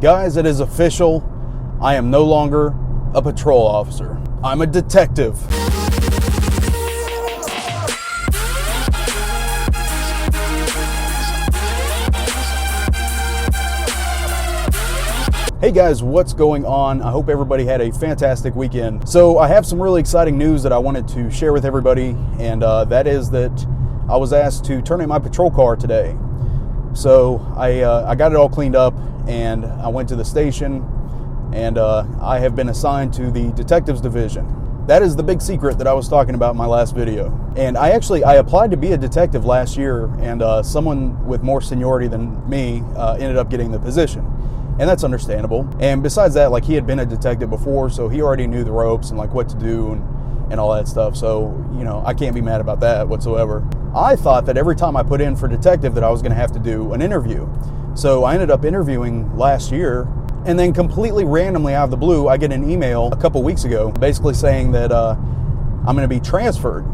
Guys, it is official. I am no longer a patrol officer. I'm a detective. Hey guys, what's going on? I hope everybody had a fantastic weekend. So I have some really exciting news that I wanted to share with everybody, and that is that I was asked to turn in my patrol car today. So I got it all cleaned up, and I went to the station, and I have been assigned to the detectives division. That is the big secret that I was talking about in my last video. And I applied to be a detective last year, and someone with more seniority than me ended up getting the position. And that's understandable. And besides that, like, he had been a detective before, so he already knew the ropes and like what to do and all that stuff. So, you know, I can't be mad about that whatsoever. I thought that every time I put in for detective that I was going to have to do an interview. So I ended up interviewing last year, and then completely randomly out of the blue, I get an email a couple weeks ago basically saying that I'm going to be transferred.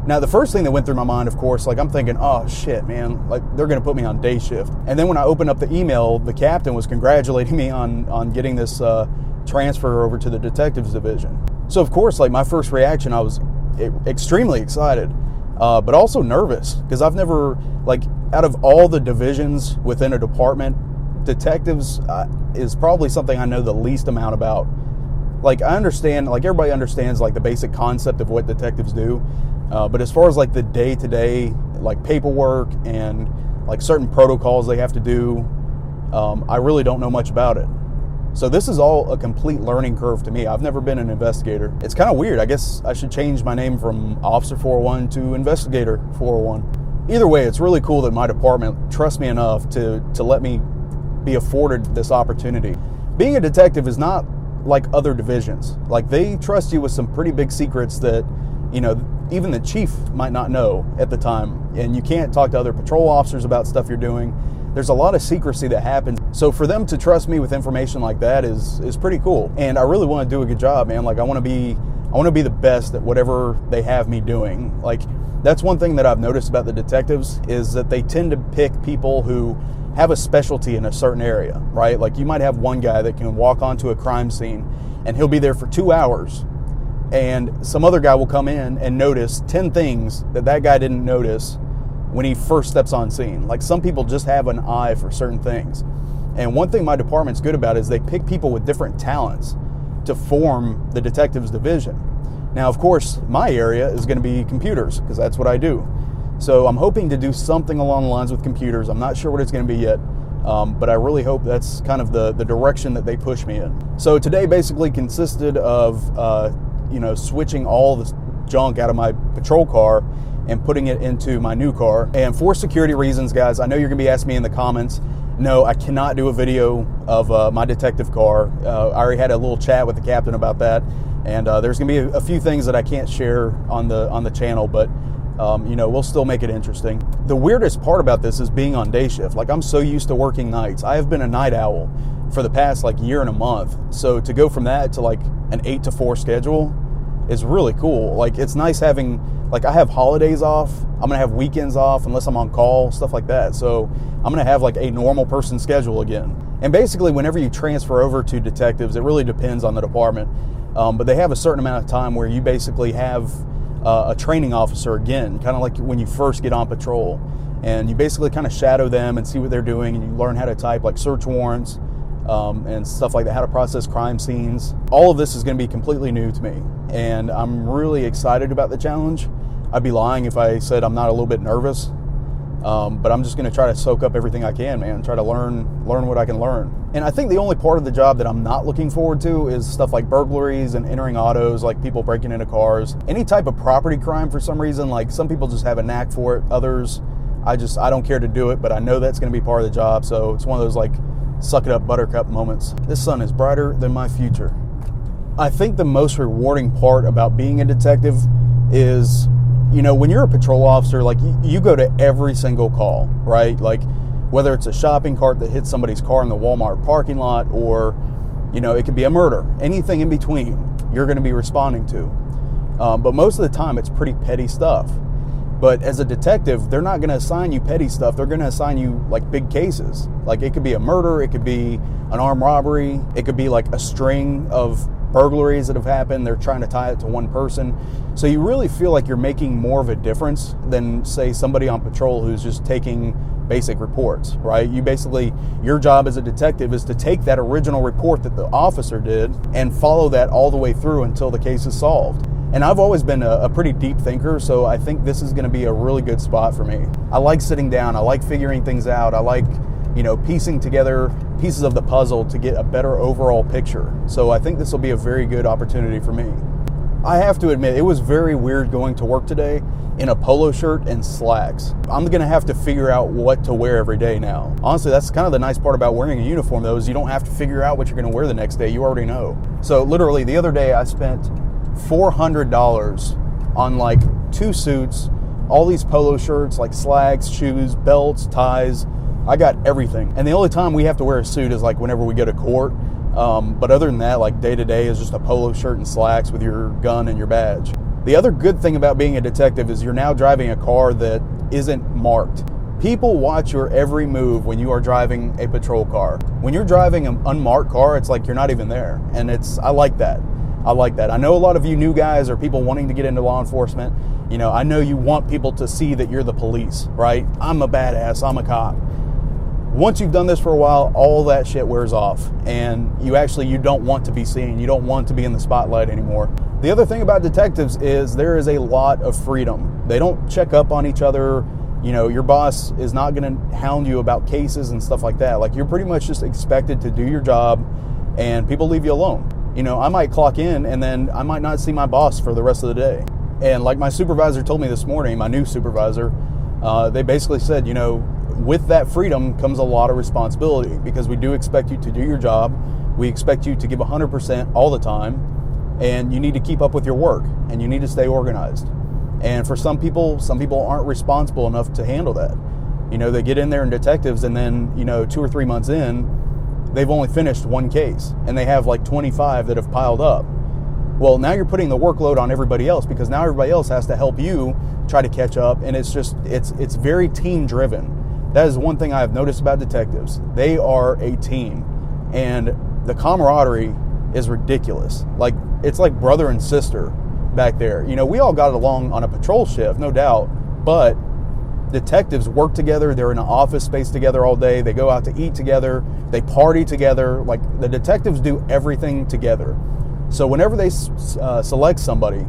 Now, the first thing that went through my mind, of course, like, I'm thinking, oh shit, man, like, they're going to put me on day shift. And then when I opened up the email, the captain was congratulating me on getting this transfer over to the detectives division. So of course, like, my first reaction, I was extremely excited, but also nervous, because I've never, like, out of all the divisions within a department, detectives is probably something I know the least amount about. Like, I understand, like, everybody understands, like, the basic concept of what detectives do. But as far as like the day-to-day, like, paperwork and like certain protocols they have to do, I really don't know much about it. So this is all a complete learning curve to me. I've never been an investigator. It's kind of weird. I guess I should change my name from Officer 401 to Investigator 401. Either way, it's really cool that my department trusts me enough to let me be afforded this opportunity. Being a detective is not like other divisions. Like, they trust you with some pretty big secrets that, you know, even the chief might not know at the time, and you can't talk to other patrol officers about stuff you're doing. There's a lot of secrecy that happens. So for them to trust me with information like that is pretty cool. And I really want to do a good job, man. Like, I want to be the best at whatever they have me doing. Like, that's one thing that I've noticed about the detectives, is that they tend to pick people who have a specialty in a certain area, right? Like, you might have one guy that can walk onto a crime scene and he'll be there for 2 hours. And some other guy will come in and notice 10 things that guy didn't notice when he first steps on scene. Like, some people just have an eye for certain things. And one thing my department's good about is they pick people with different talents to form the detectives division. Now, of course, my area is going to be computers, because that's what I do. So I'm hoping to do something along the lines with computers. I'm not sure what it's going to be yet, but I really hope that's kind of the direction that they push me in. So today basically consisted of switching all the junk out of my patrol car and putting it into my new car. And for security reasons, guys, I know you're gonna be asking me in the comments. No, I cannot do a video of my detective car. I already had a little chat with the captain about that, and there's gonna be a few things that I can't share on the channel, but we'll still make it interesting. The weirdest part about this is being on day shift. Like, I'm so used to working nights. I have been a night owl for the past like year and a month. So to go from that to like an 8 to 4 schedule is really cool. Like, it's nice having, like, I have holidays off. I'm gonna have weekends off unless I'm on call, stuff like that. So I'm gonna have like a normal person schedule again. And basically, whenever you transfer over to detectives, it really depends on the department. But they have a certain amount of time where you basically have a training officer again, kind of like when you first get on patrol. And you basically kind of shadow them and see what they're doing, and you learn how to type like search warrants, and stuff like that, how to process crime scenes. All of this is going to be completely new to me, and I'm really excited about the challenge. I'd be lying if I said I'm not a little bit nervous, but I'm just going to try to soak up everything I can, man. Try to learn what I can learn. And I think the only part of the job that I'm not looking forward to is stuff like burglaries and entering autos, like people breaking into cars. Any type of property crime, for some reason, like, some people just have a knack for it. Others, I don't care to do it, but I know that's going to be part of the job. So it's one of those like suck it up buttercup moments. This sun is brighter than my future. I think the most rewarding part about being a detective is, when you're a patrol officer, like, you go to every single call, right? Like, whether it's a shopping cart that hits somebody's car in the Walmart parking lot, or, it could be a murder, anything in between, you're going to be responding to. But most of the time, it's pretty petty stuff. But as a detective, they're not going to assign you petty stuff. They're going to assign you like big cases. Like it could be a murder, it could be an armed robbery, it could be like a string of burglaries that have happened. They're trying to tie it to one person. So you really feel like you're making more of a difference than, say, somebody on patrol who's just taking basic reports, right? Your job as a detective is to take that original report that the officer did and follow that all the way through until the case is solved. And I've always been a pretty deep thinker, so I think this is going to be a really good spot for me. I like sitting down. I like figuring things out. I like, piecing together pieces of the puzzle to get a better overall picture. So I think this will be a very good opportunity for me. I have to admit, it was very weird going to work today in a polo shirt and slacks. I'm going to have to figure out what to wear every day now. Honestly, that's kind of the nice part about wearing a uniform, though, is you don't have to figure out what you're going to wear the next day. You already know. So literally, the other day I spent $400 on like 2 suits, all these polo shirts, like slacks, shoes, belts, ties. I got everything. And the only time we have to wear a suit is like whenever we go to court. But other than that, like day to day is just a polo shirt and slacks with your gun and your badge. The other good thing about being a detective is you're now driving a car that isn't marked. People watch your every move when you are driving a patrol car. When you're driving an unmarked car, it's like you're not even there. And I like that. I know a lot of you new guys or people wanting to get into law enforcement. I know you want people to see that you're the police, right? I'm a badass, I'm a cop. Once you've done this for a while, all that shit wears off, and you don't want to be seen. You don't want to be in the spotlight anymore. The other thing about detectives is there is a lot of freedom. They don't check up on each other. Your boss is not going to hound you about cases and stuff like that. Like, you're pretty much just expected to do your job, and people leave you alone. I might clock in, and then I might not see my boss for the rest of the day. And like my supervisor told me this morning, my new supervisor, they basically said, with that freedom comes a lot of responsibility, because we do expect you to do your job. We expect you to give 100% all the time, and you need to keep up with your work, and you need to stay organized. And for some people aren't responsible enough to handle that. They get in there in detectives, and then, 2 or 3 months in, they've only finished 1 case, and they have like 25 that have piled up. Well, now you're putting the workload on everybody else, because now everybody else has to help you try to catch up, and it's very team driven. That is one thing I have noticed about detectives. They are a team, and the camaraderie is ridiculous. Like, it's like brother and sister back there. We all got along on a patrol shift, no doubt, but detectives work together. They're in an office space together all day. They go out to eat together. They party together. Like, the detectives do everything together. So whenever they select somebody,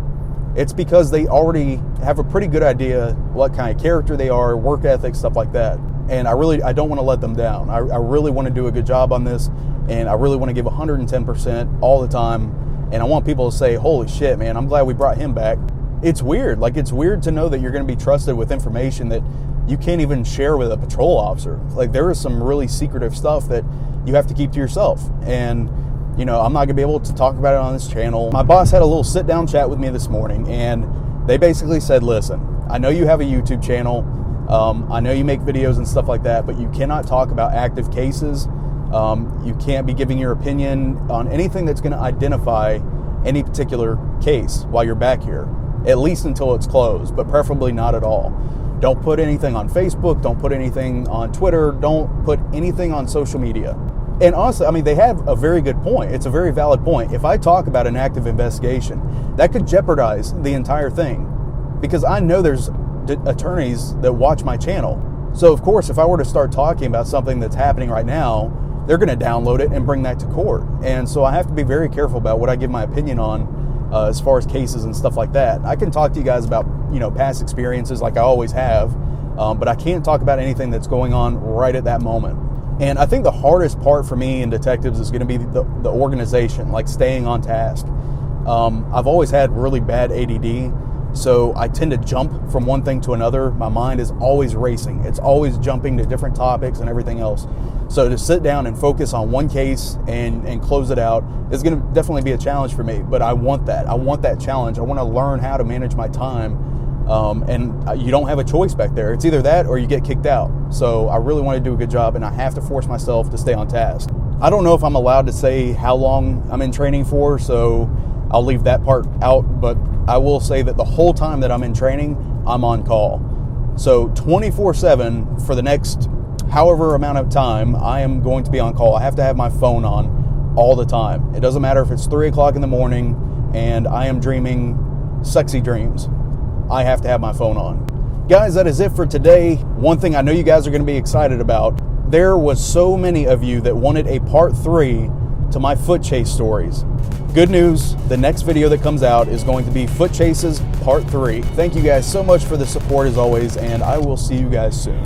it's because they already have a pretty good idea what kind of character they are, work ethic, stuff like that. And I don't want to let them down. I really want to do a good job on this, and I really want to give 110% all the time. And I want people to say, holy shit, man, I'm glad we brought him back. It's weird. Like, it's weird to know that you're going to be trusted with information that you can't even share with a patrol officer. Like, there is some really secretive stuff that you have to keep to yourself. And, I'm not going to be able to talk about it on this channel. My boss had a little sit-down chat with me this morning, and they basically said, listen, I know you have a YouTube channel. I know you make videos and stuff like that, but you cannot talk about active cases. You can't be giving your opinion on anything that's going to identify any particular case while you're back here, at least until it's closed, but preferably not at all. Don't put anything on Facebook. Don't put anything on Twitter. Don't put anything on social media. And honestly, they have a very good point. It's a very valid point. If I talk about an active investigation, that could jeopardize the entire thing, because I know there's attorneys that watch my channel. So of course, if I were to start talking about something that's happening right now, they're going to download it and bring that to court. And so I have to be very careful about what I give my opinion on as far as cases and stuff like that. I can talk to you guys about past experiences like I always have, but I can't talk about anything that's going on right at that moment. And I think the hardest part for me in detectives is going to be the organization, like staying on task. I've always had really bad ADD, so I tend to jump from one thing to another. My mind is always racing. It's always jumping to different topics and everything else. So to sit down and focus on one case and close it out is going to definitely be a challenge for me. But I want that. I want that challenge. I want to learn how to manage my time. And you don't have a choice back there. It's either that or you get kicked out. So I really want to do a good job, and I have to force myself to stay on task. I don't know if I'm allowed to say how long I'm in training for, so I'll leave that part out. But I will say that the whole time that I'm in training, I'm on call. So 24/7 for the next however amount of time, I am going to be on call. I have to have my phone on all the time. It doesn't matter if it's 3 o'clock in the morning and I am dreaming sexy dreams. I have to have my phone on. Guys, that is it for today. One thing I know you guys are going to be excited about, there was so many of you that wanted a part 3 to my foot chase stories. Good news, the next video that comes out is going to be foot chases part 3. Thank you guys so much for the support as always, and I will see you guys soon.